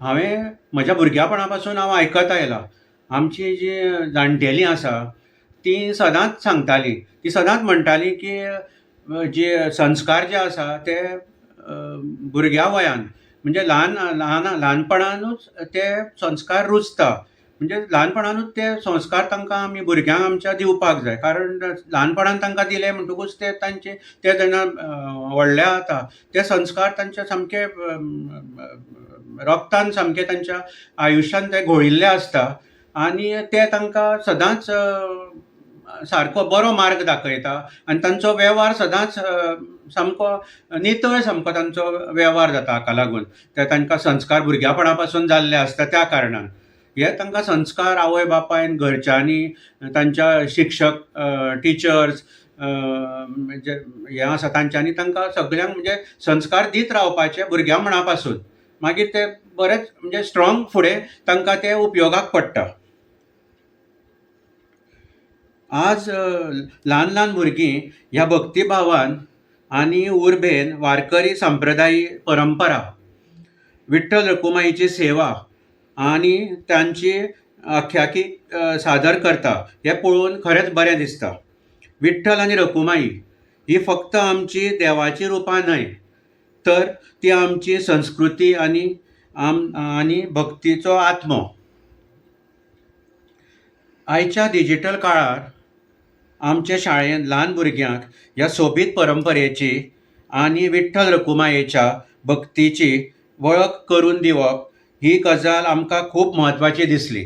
हांवें म्हज्या भुरग्यापणा पासून हांव आयकत आयलां. आमची जी जाणटेलीं आसा तीं सदांच सांगतालीं, तीं सदांच म्हणटालीं की जे संस्कार जे आसा ते भुरग्या वयान म्हणजे ल्हानपणानूच ते संस्कार रुजता. म्हणजे ल्हानपणानूच ते संस्कार तांकां आमी भुरग्यांक आमच्या दिवपाक जाय. कारण ल्हानपणान तांकां दिले म्हणटकूच ते तांचे ते जेन्ना व्हडले जाता ते संस्कार तांचे सामके रोगतान सामके तांच्या आयुश्यान ते घोळिल्ले आसता आनी ते तांकां सदांच सारको बरो मार्ग दाखयता आनी तांचो वेव्हार सदांच सामको नितळ सामको तांचो वेव्हार जाता हाका लागून ते तांकां संस्कार भुरग्यापणा पासून जाल्ले आसता त्या कारणान. हे तांकां संस्कार आवय बापायन घरच्यांनी तांच्या शिक्षक टिचर्स म्हणजे हे आसा तांच्यांनी तांकां सगळ्यांक म्हणजे संस्कार दीत रावपाचे भुरग्यापणा पासून. मागीर ते बरेच म्हणजे स्ट्रॉंग फुडें तांकां ते उपयोगाक पडटा. आज ल्हान ल्हान भुरगीं ह्या भक्तिभावान आनी उर्बेन वारकरी संप्रदायी परंपरा, विठ्ठल रखुमाईची सेवा आनी तांची आख्यायीक सादर करता हें पळोवन खरेंच बरें दिसता. विठ्ठल आनी रखुमाई ही फक्त आमची देवाची रुपां न्हय, तर ती आमची संस्कृती आनी भक्तीचो आत्मो. आयच्या डिजिटल काळार आमचे शाळेंत ल्हान भुरग्यांक ह्या सोबीत परंपरेची आनी विठ्ठल रखुमायेच्या भक्तीची वळख करून दिवप ही गजाल आमकां खूब म्हत्वाची दिसली.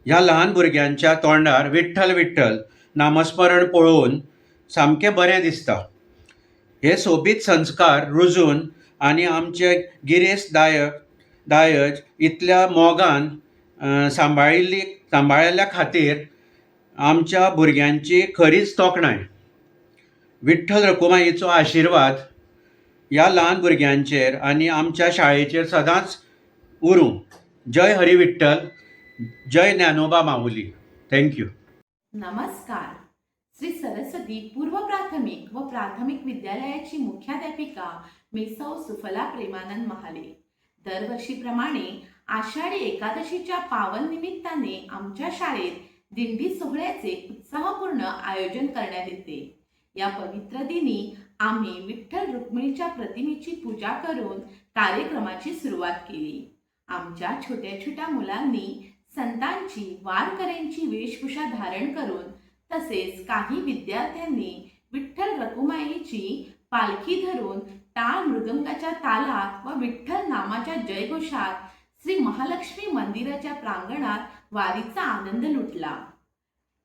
ह्या ल्हान भुरग्यांच्या तोंडार विठ्ठल विठ्ठल नामस्मरण पळोवन सामकें बरें दिसता. हे सोबीत संस्कार रुजून आनी आमचे गिरेस्त दायज इतल्या मोगान सांबाळिल्ल्या खातीर आमच्या भुरग्यांची खरीच तोखणाय. विठ्ठल रखुमाईचो आशिर्वाद ह्या ल्हान भुरग्यांचेर आनी आमच्या शाळेचेर सदांच उरूं. जय हरी विठ्ठल, जय ज्ञानोबा माऊली. थँक्यू. नमस्कार. श्री सरस्वती पूर्व प्राथमिक व प्राथमिक विद्यालयाची मुख्याध्यापिका मी सौ सुफला प्रेमानंद महाले. दरवर्षीप्रमाणे आषाढी एकादशीच्या पावन निमित्ताने आमच्या शाळेत दिंडी सोहळ्याचे उत्साहपूर्ण आयोजन करण्यात येते. या पवित्र दिनी आम्ही विठ्ठल रुक्मिणीच्या प्रतिमेची पूजा करून कार्यक्रमाची सुरुवात केली. आमच्या छोट्या छोट्या मुलांनी संतांची वारकऱ्यांची वेशभूषा धारण करून तसेच काही विद्यार्थ्यांनी विठ्ठल रखुमाईची पालखी धरून टाळ मृदंगाच्या तालात व विठ्ठल नामाच्या जयघोषात श्री महालक्ष्मी मंदिराच्या प्रांगणात वारीचा आनंद लुटला.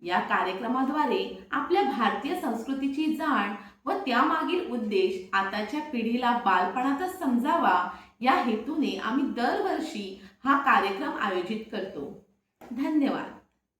या कार्यक्रमाद्वारे आपल्या भारतीय संस्कृतीची जाण व त्यामागील उद्देश आताच्या पिढीला बालपणातच समजावा या हेतूने आम्ही दरवर्षी हा कार्यक्रम आयोजित करतो. धन्यवाद.